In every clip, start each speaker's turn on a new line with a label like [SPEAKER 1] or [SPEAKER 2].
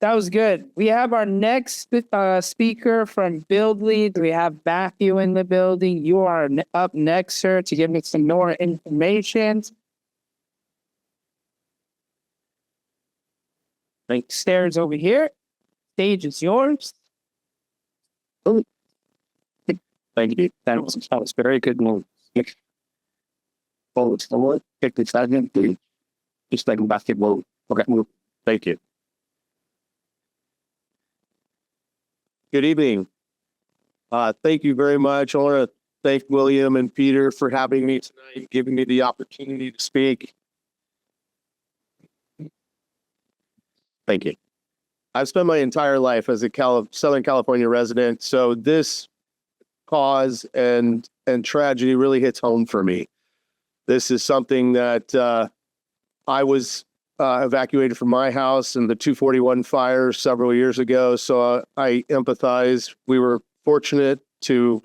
[SPEAKER 1] That was good. We have our next speaker from Build Lead. We have Matthew in the building. You are up next, sir, to give me some more information. Like stairs over here. Stage is yours. Oh. Thank you. That was very good move. Oh, it's the one. Pick the second. Just like basketball. Okay, move. Thank you.
[SPEAKER 2] Good evening. Thank you very much. I want to thank William and Peter for having me tonight, giving me the opportunity to speak. Thank you. I've spent my entire life as a Southern California resident, so this cause and tragedy really hits home for me. This is something that I was evacuated from my house in the 241 fire several years ago, so I empathize. We were fortunate to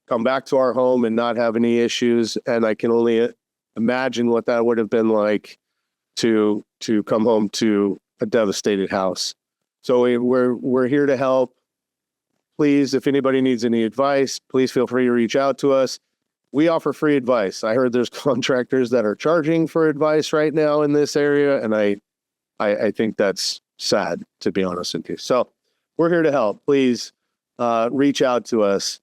[SPEAKER 2] come back to our home and not have any issues, and I can only imagine what that would have been like to come home to a devastated house. So we're here to help. Please, if anybody needs any advice, please feel free to reach out to us. We offer free advice. I heard there's contractors that are charging for advice right now in this area, and I think that's sad, to be honest with you. So we're here to help. Please reach out to us.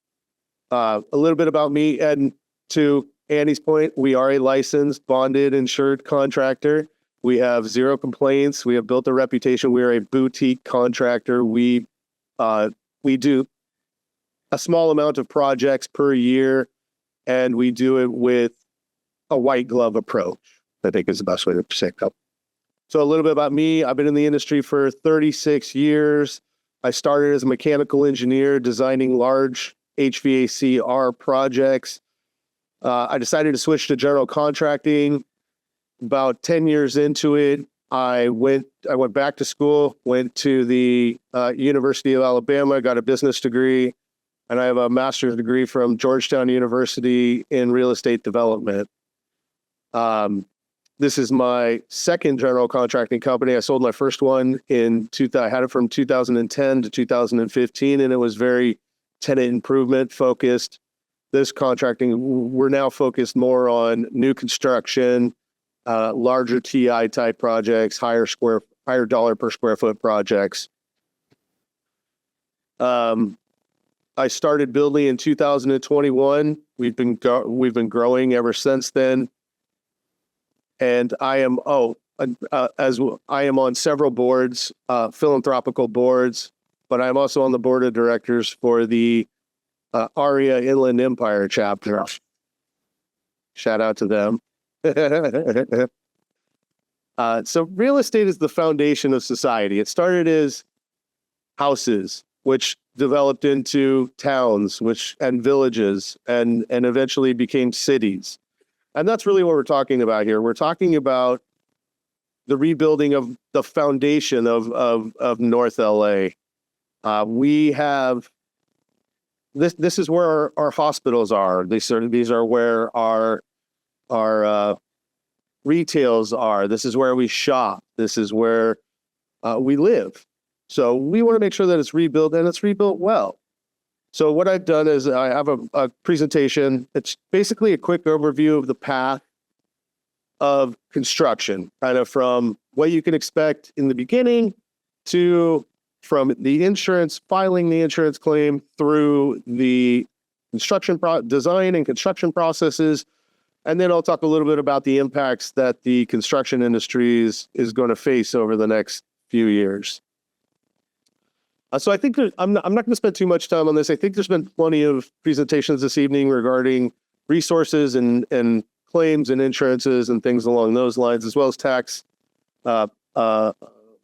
[SPEAKER 2] A little bit about me, and to Annie's point, we are a licensed, bonded, insured contractor. We have zero complaints. We have built a reputation. We are a boutique contractor. We do a small amount of projects per year, and we do it with a white glove approach, I think is the best way to say it. So a little bit about me. I've been in the industry for 36 years. I started as a mechanical engineer designing large HVAC/R projects. I decided to switch to general contracting. About 10 years into it, I went back to school, went to the University of Alabama, got a business degree, and I have a master's degree from Georgetown University in real estate development. This is my second general contracting company. I sold my first one I had it from 2010 to 2015, and it was very tenant improvement focused. This contracting, we're now focused more on new construction, larger TI type projects, higher dollar per square foot projects. I started building in 2021. We've been growing ever since then. And I am on several boards, philanthropical boards, but I'm also on the board of directors for the AREAA Inland Empire chapter. Shout out to them. So real estate is the foundation of society. It started as houses, which developed into towns, and villages, and eventually became cities. And that's really what we're talking about here. We're talking about the rebuilding of the foundation of North LA. We have this is where our hospitals are. These are where our retails are. This is where we shop. This is where we live. So we want to make sure that it's rebuilt, and it's rebuilt well. So what I've done is I have a presentation. It's basically a quick overview of the path of construction, kind of from what you can expect in the beginning to from the insurance, filing the insurance claim, through the construction design and construction processes. And then I'll talk a little bit about the impacts that the construction industry is going to face over the next few years. So I think I'm not going to spend too much time on this. I think there's been plenty of presentations this evening regarding resources and claims and insurances and things along those lines, as well as tax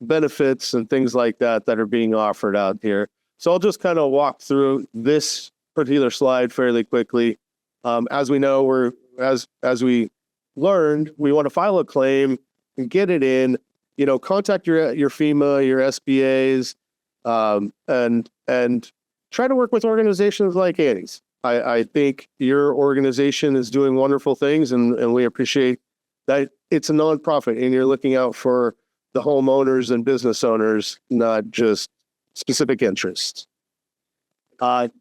[SPEAKER 2] benefits and things like that are being offered out here. So I'll just kind of walk through this particular slide fairly quickly. As we know, as we learned, we want to file a claim and get it in. Contact your FEMA, your SBAs. And try to work with organizations like Annie's. I think your organization is doing wonderful things, and we appreciate that it's a nonprofit and you're looking out for the homeowners and business owners, not just specific interests. So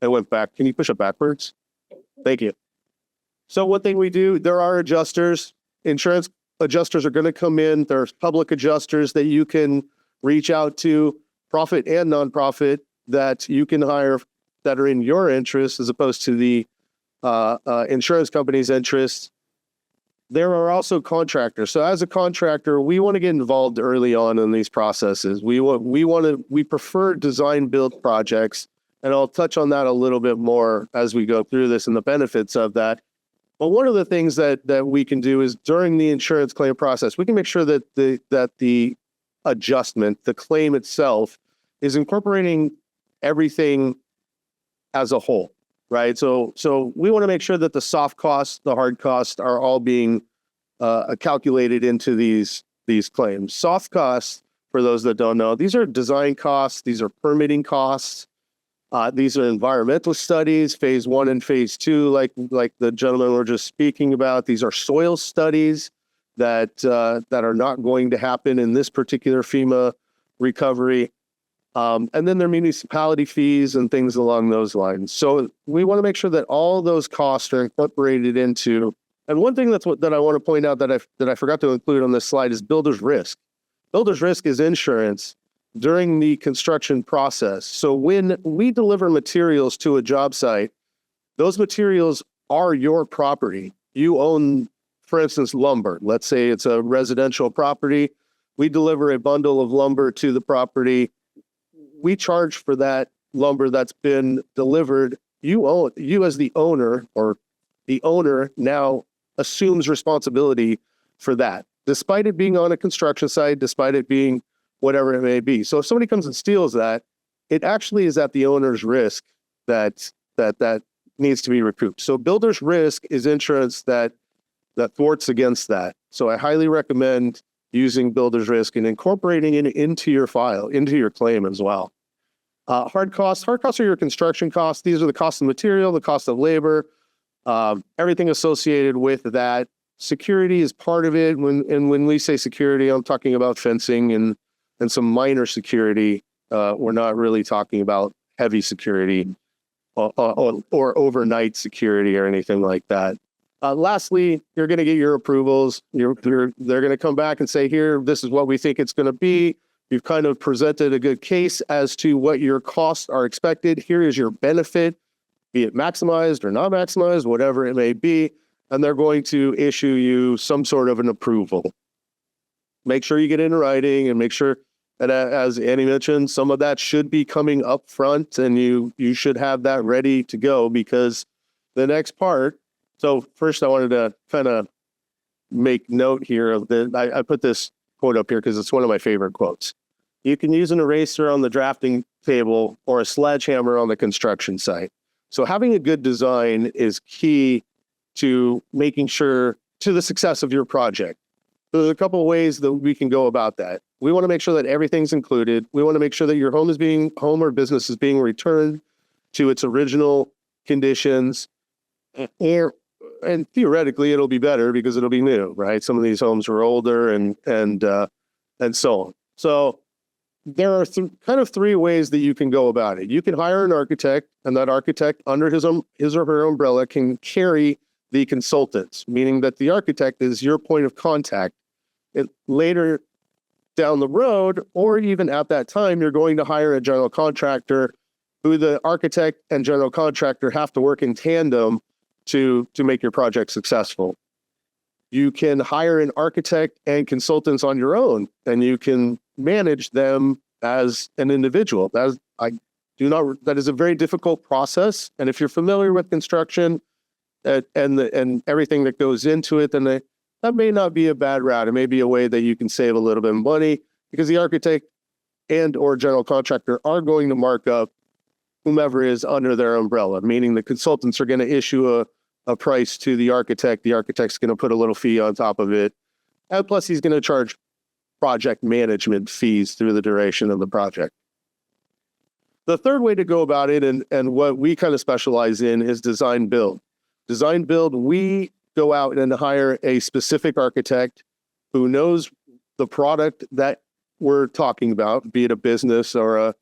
[SPEAKER 2] I went back. Can you push it backwards? Thank you. So one thing we do, there are adjusters. Insurance adjusters are going to come in. There's public adjusters that you can reach out to, profit and nonprofit, that you can hire that are in your interest as opposed to the insurance company's interest. There are also contractors. So as a contractor, we want to get involved early on in these processes. We prefer design build projects, and I'll touch on that a little bit more as we go through this and the benefits of that. But one of the things that we can do is during the insurance claim process, we can make sure that the adjustment, the claim itself, is incorporating everything as a whole, right? So we want to make sure that the soft costs, the hard costs are all being calculated into these claims. Soft costs, for those that don't know, these are design costs, these are permitting costs, these are environmental studies, phase 1 and phase 2, like the gentleman were just speaking about. These are soil studies that are not going to happen in this particular FEMA recovery. And then there are municipality fees and things along those lines. So we want to make sure that all those costs are incorporated into. And one thing that I want to point out that I forgot to include on this slide is builder's risk. Builder's risk is insurance during the construction process. So when we deliver materials to a job site, those materials are your property. You own, for instance, lumber. Let's say it's a residential property. We deliver a bundle of lumber to the property. We charge for that lumber that's been delivered. You as the owner, or the owner now assumes responsibility for that, despite it being on a construction site, despite it being whatever it may be. So if somebody comes and steals that, it actually is at the owner's risk that needs to be recouped. So builder's risk is insurance that thwarts against that. So I highly recommend using builder's risk and incorporating it into your file, into your claim as well. Hard costs are your construction costs. These are the cost of material, the cost of labor, everything associated with that. Security is part of it. When we say security, I'm talking about fencing and some minor security. We're not really talking about heavy security or overnight security or anything like that. Lastly, you're going to get your approvals. They're going to come back and say, here, this is what we think it's going to be. You've kind of presented a good case as to what your costs are expected. Here is your benefit, be it maximized or not maximized, whatever it may be. And they're going to issue you some sort of an approval. Make sure you get in writing and make sure that, as Annie mentioned, some of that should be coming up front, and you should have that ready to go, because the next part. So first I wanted to kind of make note here of I put this quote up here because it's one of my favorite quotes. You can use an eraser on the drafting table or a sledgehammer on the construction site. So having a good design is key to making sure to the success of your project. There's a couple of ways that we can go about that. We want to make sure that everything's included. We want to make sure that your home or business is being returned to its original conditions. And theoretically, it'll be better because it'll be new, right? Some of these homes are older and so on. So there are kind of three ways that you can go about it. You can hire an architect, and that architect under his or her umbrella can carry the consultants, meaning that the architect is your point of contact. Later down the road, or even at that time, you're going to hire a general contractor who the architect and general contractor have to work in tandem to make your project successful. You can hire an architect and consultants on your own, and you can manage them as an individual. That is a very difficult process. And if you're familiar with construction and everything that goes into it, then that may not be a bad route. It may be a way that you can save a little bit of money, because the architect and or general contractor are going to mark up whomever is under their umbrella, meaning the consultants are going to issue a price to the architect. The architect's going to put a little fee on top of it. And plus, he's going to charge project management fees through the duration of the project. The third way to go about it, and what we kind of specialize in, is design build. Design build, we go out and hire a specific architect who knows the product that we're talking about, be it a business or a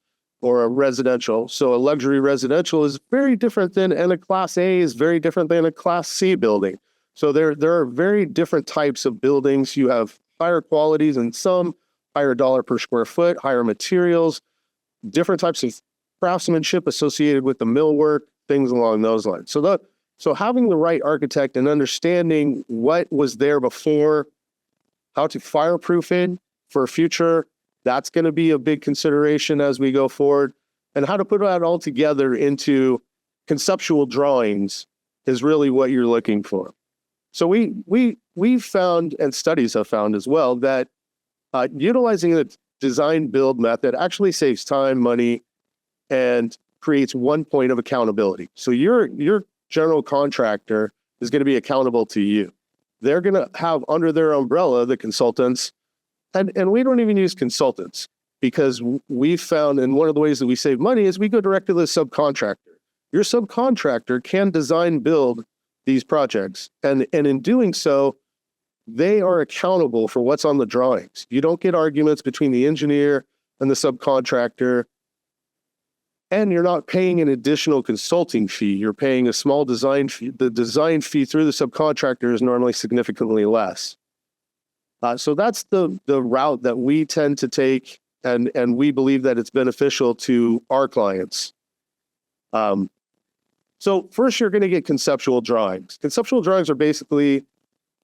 [SPEAKER 2] residential. So a luxury residential is very different than, and a Class A is very different than a Class C building. So there are very different types of buildings. You have higher qualities and some, higher dollar per square foot, higher materials, different types of craftsmanship associated with the millwork, things along those lines. So having the right architect and understanding what was there before, how to fireproof it for future, that's going to be a big consideration as we go forward. And how to put that all together into conceptual drawings is really what you're looking for. So we've found, and studies have found as well, that utilizing a design build method actually saves time, money, and creates one point of accountability. So your general contractor is going to be accountable to you. They're going to have under their umbrella the consultants, and we don't even use consultants because we've found, and one of the ways that we save money is we go direct to the subcontractor. Your subcontractor can design build these projects, and in doing so, they are accountable for what's on the drawings. You don't get arguments between the engineer and the subcontractor, and you're not paying an additional consulting fee. You're paying a small design fee. The design fee through the subcontractor is normally significantly less. So that's the route that we tend to take, and we believe that it's beneficial to our clients. So first, you're going to get conceptual drawings. Conceptual drawings are basically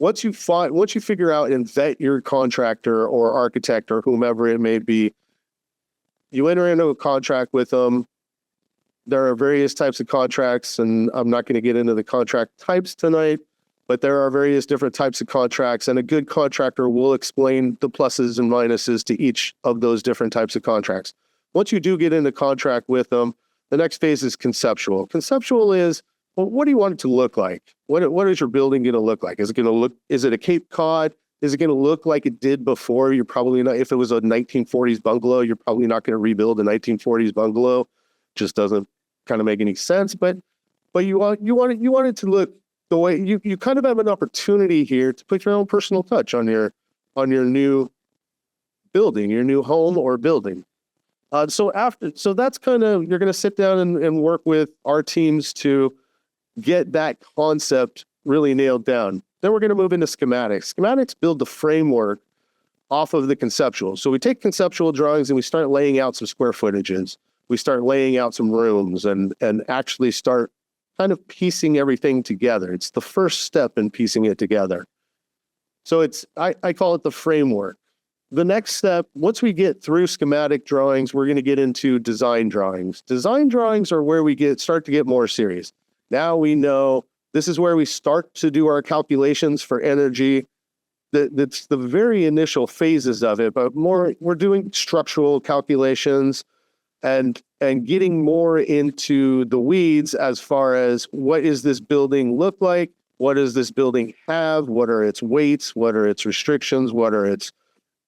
[SPEAKER 2] once you figure out and vet your contractor or architect or whomever it may be, you enter into a contract with them. There are various types of contracts, and I'm not going to get into the contract types tonight, but there are various different types of contracts, and a good contractor will explain the pluses and minuses to each of those different types of contracts. Once you do get into contract with them, the next phase is conceptual. Conceptual is, well, what do you want it to look like? What is your building going to look like? Is it a Cape Cod? Is it going to look like it did before? You're probably not, if it was a 1940s bungalow, you're probably not going to rebuild a 1940s bungalow. Just doesn't kind of make any sense, but you want it to look the way you kind of have an opportunity here to put your own personal touch on your new building, your new home or building. So that's kind of, you're going to sit down and work with our teams to get that concept really nailed down. Then we're going to move into schematics. Schematics build the framework off of the conceptual. So we take conceptual drawings and we start laying out some square footages. We start laying out some rooms and actually start kind of piecing everything together. It's the first step in piecing it together. So I call it the framework. The next step, once we get through schematic drawings, we're going to get into design drawings. Design drawings are where we start to get more serious. Now we know this is where we start to do our calculations for energy. That's the very initial phases of it, but we're doing structural calculations and getting more into the weeds as far as what is this building look like? What does this building have? What are its weights? What are its restrictions? What are its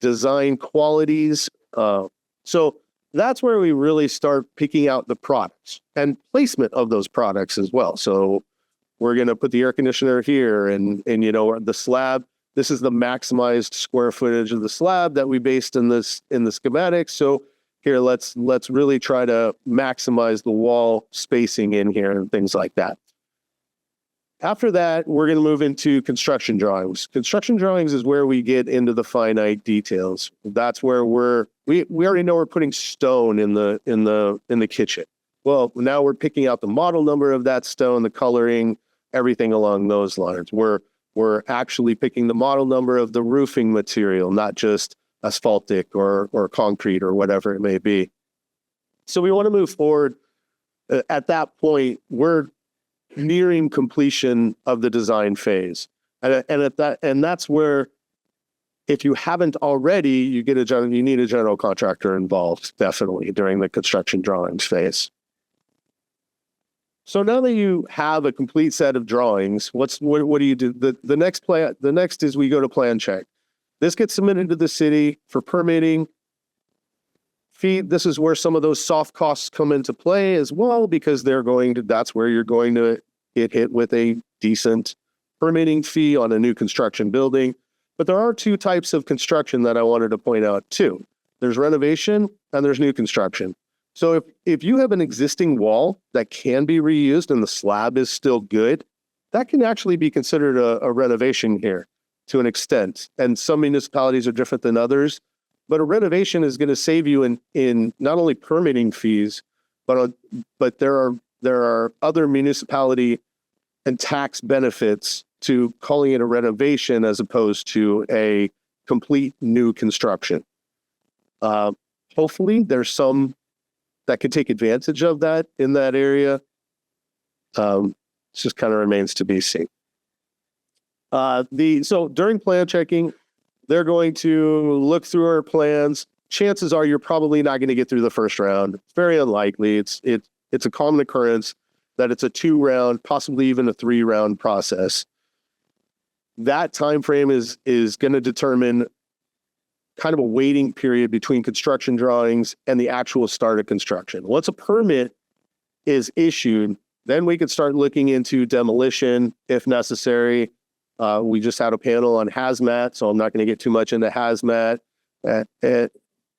[SPEAKER 2] design qualities? So that's where we really start picking out the products and placement of those products as well. So we're going to put the air conditioner here and the slab. This is the maximized square footage of the slab that we based in the schematics. So here, let's really try to maximize the wall spacing in here and things like that. After that, we're going to move into construction drawings. Construction drawings is where we get into the finite details. That's where we already know we're putting stone in the kitchen. Well, now we're picking out the model number of that stone, the coloring, everything along those lines. We're actually picking the model number of the roofing material, not just asphaltic or concrete or whatever it may be. So we want to move forward. At that point, we're nearing completion of the design phase. And that's where, if you haven't already, you need a general contractor involved, definitely, during the construction drawings phase. So now that you have a complete set of drawings, what do you do? The next is we go to plan check. This gets submitted to the city for permitting. This is where some of those soft costs come into play as well, because that's where you're going to get hit with a decent permitting fee on a new construction building. But there are two types of construction that I wanted to point out too. There's renovation and there's new construction. So if you have an existing wall that can be reused and the slab is still good, that can actually be considered a renovation here to an extent. And some municipalities are different than others, but a renovation is going to save you in not only permitting fees, but there are other municipality and tax benefits to calling it a renovation as opposed to a complete new construction. Hopefully there's some that could take advantage of that in that area. It just kind of remains to be seen. So during plan checking, they're going to look through our plans. Chances are you're probably not going to get through the first round. It's very unlikely. It's a common occurrence that it's a 2-round, possibly even a 3-round process. That time frame is going to determine kind of a waiting period between construction drawings and the actual start of construction. Once a permit is issued, then we could start looking into demolition if necessary. We just had a panel on hazmat, so I'm not going to get too much into hazmat. And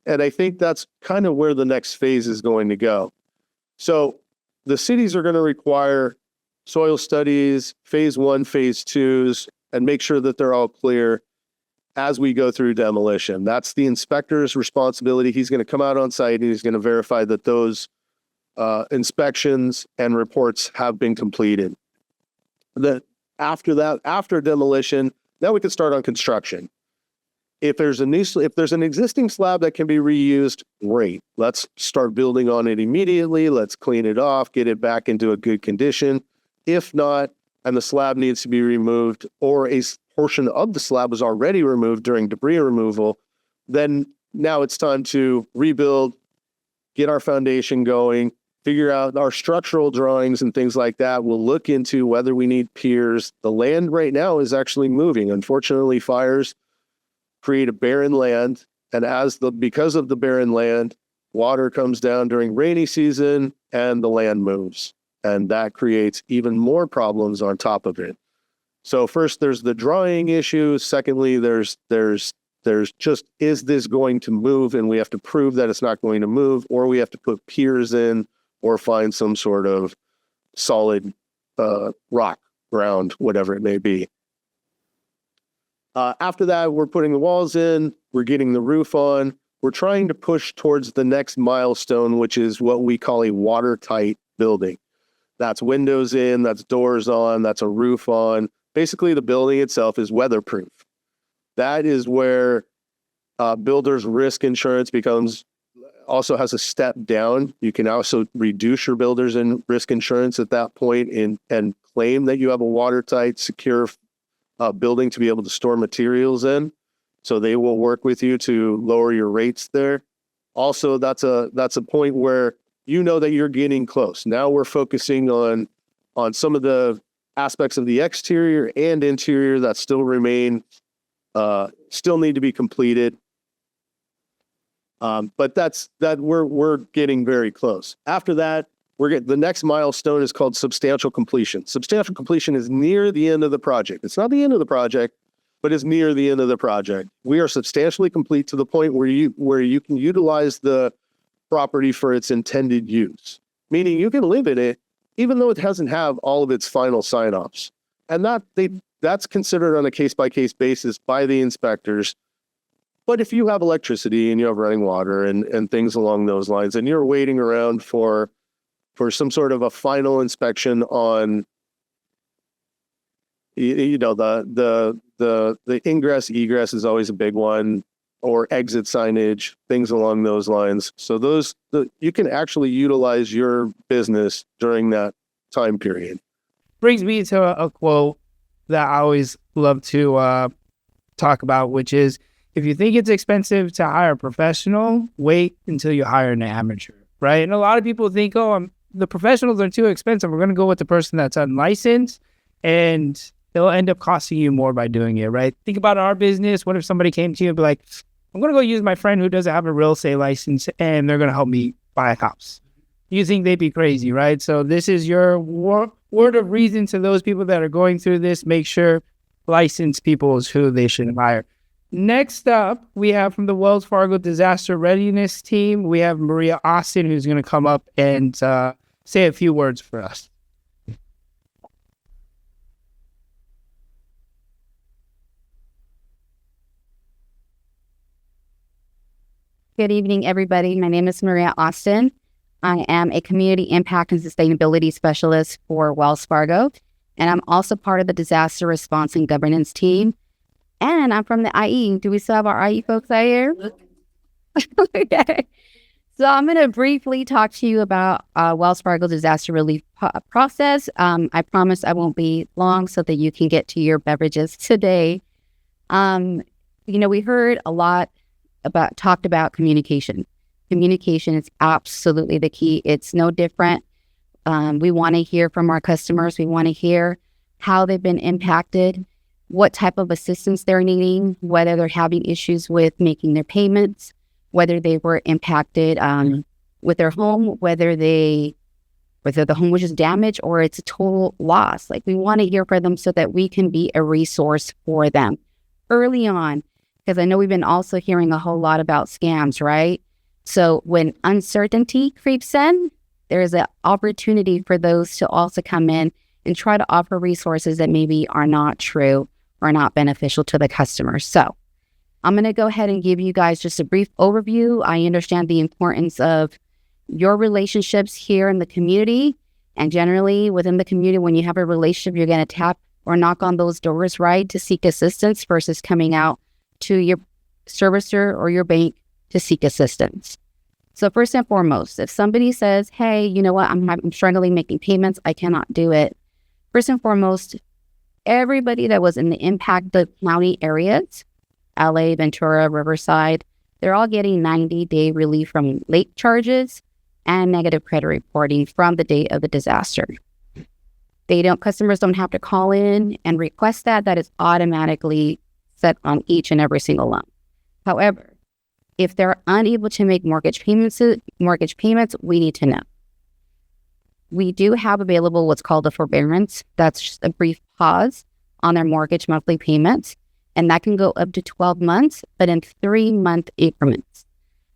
[SPEAKER 2] I think that's kind of where the next phase is going to go. So the cities are going to require soil studies, phase 1, phase 2s, and make sure that they're all clear as we go through demolition. That's the inspector's responsibility. He's going to come out on site and he's going to verify that those inspections and reports have been completed. After demolition, now we can start on construction. If there's an existing slab that can be reused, great. Let's start building on it immediately. Let's clean it off, get it back into a good condition. If not, and the slab needs to be removed, or a portion of the slab was already removed during debris removal, then now it's time to rebuild, get our foundation going, figure out our structural drawings and things like that. We'll look into whether we need piers. The land right now is actually moving. Unfortunately, fires create a barren land, and because of the barren land, water comes down during rainy season and the land moves, and that creates even more problems on top of it. So first, there's the drawing issue. Secondly, there's just, is this going to move? And we have to prove that it's not going to move, or we have to put piers in or find some sort of solid rock ground, whatever it may be. After that, we're putting the walls in, we're getting the roof on, we're trying to push towards the next milestone, which is what we call a watertight building. That's windows in, that's doors on, that's a roof on. Basically, the building itself is weatherproof. That is where builder's risk insurance also has a step down. You can also reduce your builder's risk insurance at that point and claim that you have a watertight, secure building to be able to store materials in. So they will work with you to lower your rates there. Also, that's a point where you know that you're getting close. Now we're focusing on some of the aspects of the exterior and interior that still remain, still need to be completed. But we're getting very close. After that, the next milestone is called substantial completion. Substantial completion is near the end of the project. It's not the end of the project, but it's near the end of the project. We are substantially complete to the point where you can utilize the property for its intended use, meaning you can live in it even though it doesn't have all of its final sign-offs. And that's considered on a case-by-case basis by the inspectors. But if you have electricity and you have running water and things along those lines, and you're waiting around for some sort of a final inspection on, the ingress egress is always a big one, or exit signage, things along those lines. So you can actually utilize your business during that time period.
[SPEAKER 1] Brings me to a quote that I always love to talk about, which is, if you think it's expensive to hire a professional, wait until you hire an amateur, right? And a lot of people think, the professionals are too expensive. We're going to go with the person that's unlicensed, and it'll end up costing you more by doing it, right? Think about our business. What if somebody came to you and be like, I'm going to go use my friend who doesn't have a real estate license, and they're going to help me buy a house. You think they'd be crazy, right? So this is your word of reason to those people that are going through this, make sure licensed people is who they should hire. Next up, we have from the Wells Fargo Disaster Readiness Team, we have Maria Austin, who's going to come up and say a few words for us.
[SPEAKER 3] Good evening, everybody. My name is Maria Austin. I am a Community Impact and Sustainability Specialist for Wells Fargo, and I'm also part of the Disaster Response and Governance Team. And I'm from the IE. Do we still have our IE folks out here? Okay. So I'm going to briefly talk to you about Wells Fargo disaster relief process. I promise I won't be long so that you can get to your beverages today. We heard a lot talked about communication. Communication is absolutely the key. It's no different. We want to hear from our customers. We want to hear how they've been impacted, what type of assistance they're needing, whether they're having issues with making their payments, whether they were impacted with their home, whether the home was just damaged or it's a total loss. Like, we want to hear from them so that we can be a resource for them early on, because I know we've been also hearing a whole lot about scams, right? So when uncertainty creeps in, there is an opportunity for those to also come in and try to offer resources that maybe are not true or not beneficial to the customer. So I'm going to go ahead and give you guys just a brief overview. I understand the importance of your relationships here in the community, and generally within the community, when you have a relationship, you're going to tap or knock on those doors, right, to seek assistance versus coming out to your servicer or your bank to seek assistance. So first and foremost, if somebody says, hey, you know what, I'm struggling making payments, I cannot do it. First and foremost, everybody that was in the impacted county areas, LA, Ventura, Riverside, they're all getting 90-day relief from late charges and negative credit reporting from the date of the disaster. Customers don't have to call in and request that. That is automatically set on each and every single loan. However, if they're unable to make mortgage payments, we need to know. We do have available what's called a forbearance. That's just a brief pause on their mortgage monthly payments, and that can go up to 12 months, but in 3-month increments.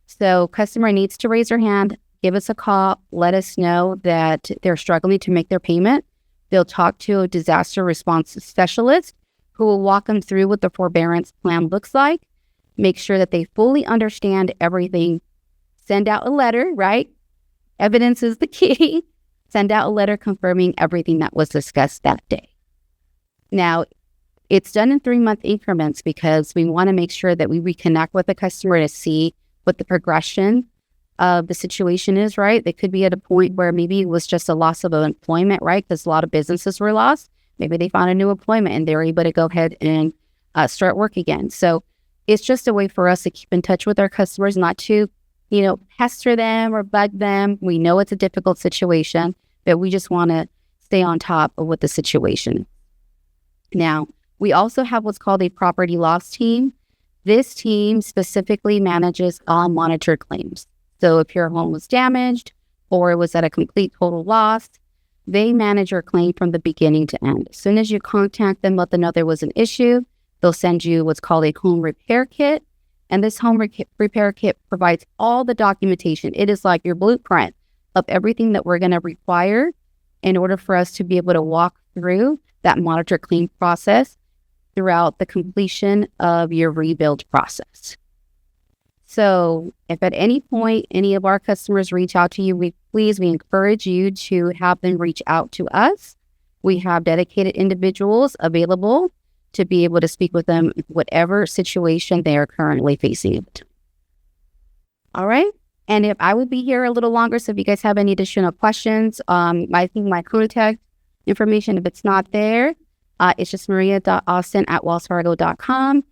[SPEAKER 3] So customer needs to raise their hand, give us a call, let us know that they're struggling to make their payment. They'll talk to a disaster response specialist who will walk them through what the forbearance plan looks like, make sure that they fully understand everything, send out a letter, right? Evidence is the key. Send out a letter confirming everything that was discussed that day. Now, it's done in 3-month increments because we want to make sure that we reconnect with the customer to see what the progression of the situation is, right? They could be at a point where maybe it was just a loss of employment, right? Because a lot of businesses were lost. Maybe they found a new employment and they're able to go ahead and start work again. So it's just a way for us to keep in touch with our customers, not to, pester them or bug them. We know it's a difficult situation, but we just want to stay on top of what the situation is. Now, we also have what's called a property loss team. This team specifically manages all monitored claims. So if your home was damaged or it was at a complete total loss, they manage your claim from the beginning to end. As soon as you contact them, let them know there was an issue, they'll send you what's called a home repair kit. And this home repair kit provides all the documentation. It is like your blueprint of everything that we're going to require in order for us to be able to walk through that monitor claim process throughout the completion of your rebuild process. So if at any point any of our customers reach out to you, we encourage you to have them reach out to us. We have dedicated individuals available to be able to speak with them in whatever situation they are currently facing. All right. And if I would be here a little longer, so if you guys have any additional questions, I think my contact information, if it's not there, it's just maria.austin@wellsfargo.com.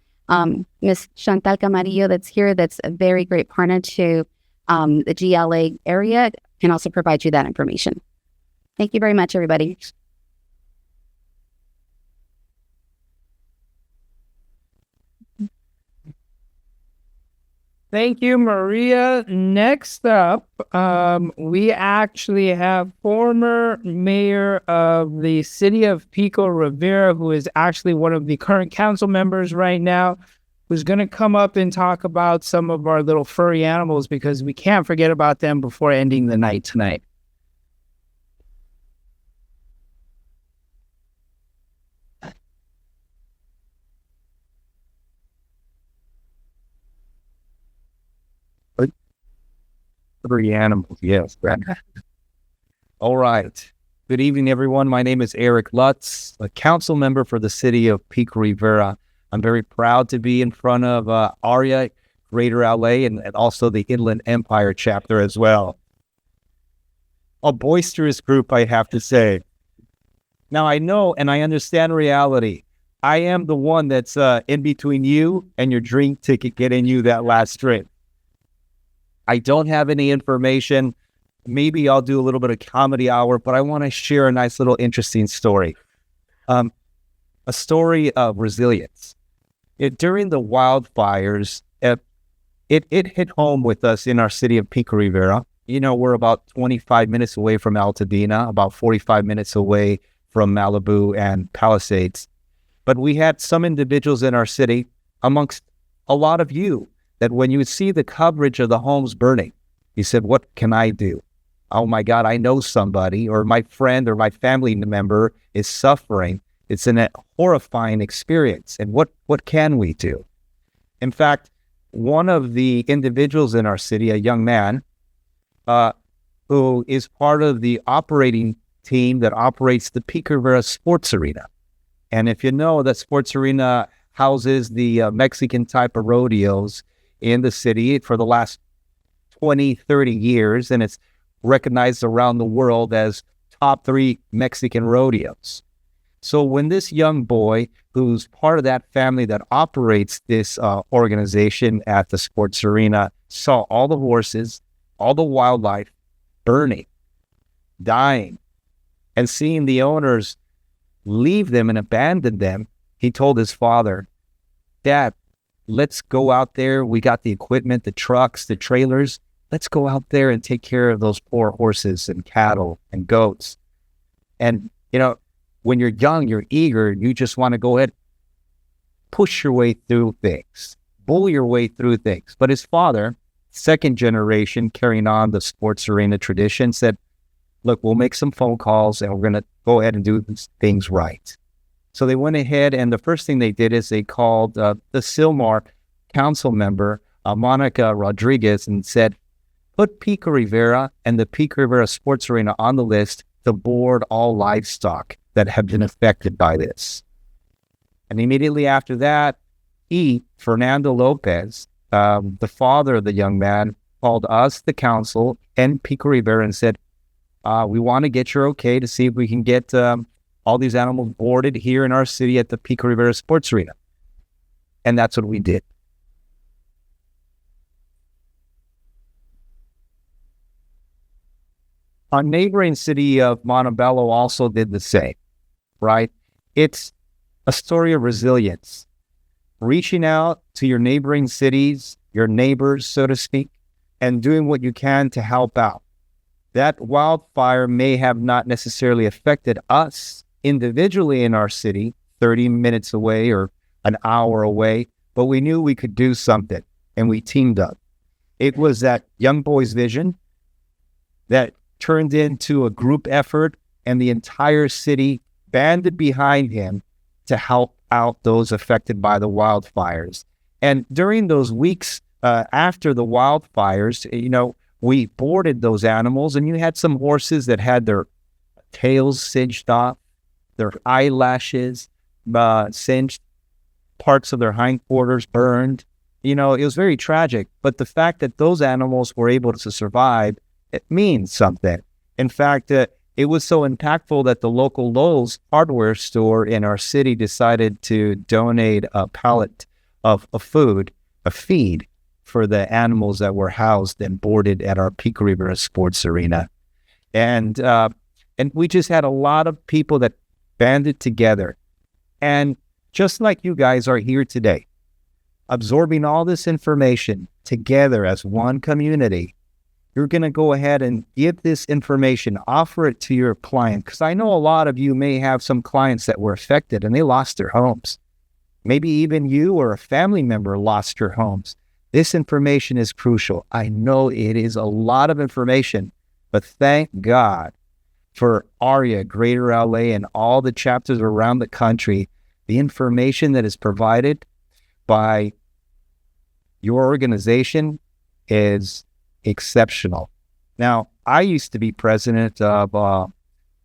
[SPEAKER 3] Miss Chantal Camarillo that's here, that's a very great partner to the GLA area, can also provide you that information. Thank you very much, everybody.
[SPEAKER 1] Thank you, Maria. Next up, we actually have former mayor of the city of Pico Rivera, who is actually one of the current council members right now, who's going to come up and talk about some of our little furry animals because we can't forget about them before ending the night tonight.
[SPEAKER 4] Furry animals, yes. All right. Good evening, everyone. My name is Eric Lutz, a council member for the city of Pico Rivera. I'm very proud to be in front of AREAA Greater LA and also the Inland Empire chapter as well. A boisterous group, I have to say. Now, I know and I understand reality. I am the one that's in between you and your drink ticket getting you that last drink. I don't have any information. Maybe I'll do a little bit of comedy hour, but I want to share a nice little interesting story. A story of resilience. During the wildfires, it hit home with us in our city of Pico Rivera. You know, we're about 25 minutes away from Altadena, about 45 minutes away from Malibu and Palisades. But we had some individuals in our city, amongst a lot of you, that when you see the coverage of the homes burning, you said, what can I do? Oh my God, I know somebody, or my friend or my family member is suffering. It's a horrifying experience. And what can we do? In fact, one of the individuals in our city, a young man, who is part of the operating team that operates the Pico Rivera Sports Arena. And if you know, that sports arena houses the Mexican type of rodeos in the city for the last 20, 30 years, and it's recognized around the world as top 3 Mexican rodeos. So when this young boy, who's part of that family that operates this organization at the sports arena, saw all the horses, all the wildlife burning, dying, and seeing the owners leave them and abandon them, he told his father, Dad, let's go out there. We got the equipment, the trucks, the trailers. Let's go out there and take care of those poor horses and cattle and goats. And, you know, when you're young, you're eager, you just want to go ahead, push your way through things, bully your way through things. But his father, second generation, carrying on the sports arena tradition, said, look, we'll make some phone calls and we're going to go ahead and do these things right. So they went ahead, and the first thing they did is they called the Sylmar council member, Monica Rodriguez, and said, put Pico Rivera and the Pico Rivera Sports Arena on the list to board all livestock that have been affected by this. And immediately after that, Fernando Lopez, the father of the young man, called us, the council, and Pico Rivera and said, we want to get your okay to see if we can get all these animals boarded here in our city at the Pico Rivera Sports Arena. And that's what we did. Our neighboring city of Montebello also did the same, right? It's a story of resilience. Reaching out to your neighboring cities, your neighbors, so to speak, and doing what you can to help out. That wildfire may have not necessarily affected us individually in our city, 30 minutes away or an hour away, but we knew we could do something, and we teamed up. It was that young boy's vision that turned into a group effort, and the entire city banded behind him to help out those affected by the wildfires. And during those weeks after the wildfires, you know, we boarded those animals, and you had some horses that had their tails singed off, their eyelashes singed, parts of their hindquarters burned. You know, it was very tragic. But the fact that those animals were able to survive, it means something. In fact, it was so impactful that the local Lowe's hardware store in our city decided to donate a pallet of food, a feed, for the animals that were housed and boarded at our Pico Rivera Sports Arena. And we just had a lot of people that banded together. And just like you guys are here today, absorbing all this information together as one community, you're going to go ahead and give this information, offer it to your client. Because I know a lot of you may have some clients that were affected and they lost their homes. Maybe even you or a family member lost your homes. This information is crucial. I know it is a lot of information, but thank God for AREAA, Greater LA, and all the chapters around the country. The information that is provided by your organization is exceptional. Now, I used to be president of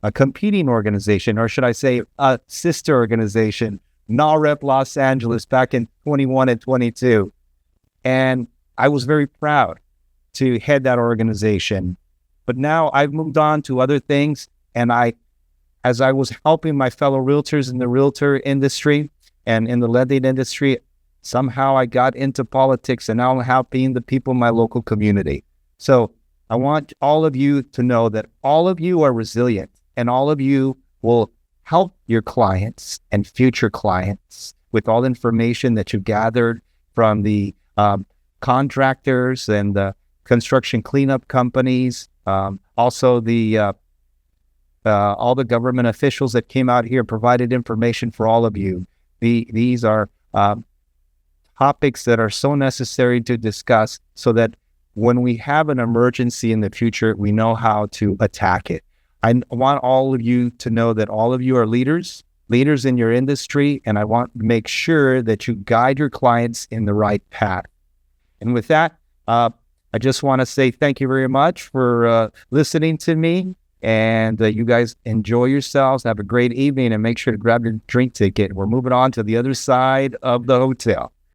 [SPEAKER 4] a competing organization, or should I say a sister organization, NAREP Los Angeles, back in 21 and 22. And I was very proud to head that organization. But now I've moved on to other things. And as I was helping my fellow realtors in the realtor industry and in the lending industry, somehow I got into politics, and now I'm helping the people in my local community. So I want all of you to know that all of you are resilient, and all of you will help your clients and future clients with all the information that you've gathered from the contractors and the construction cleanup companies, also the all the government officials that came out here provided information for all of you. These are topics that are so necessary to discuss so that when we have an emergency in the future, we know how to attack it. I want all of you to know that all of you are leaders in your industry, and I want to make sure that you guide your clients in the right path. And with that, I just want to say thank you very much for listening to me, and you guys enjoy yourselves. Have a great evening, and make sure to grab your drink ticket. We're moving on to the other side of the hotel.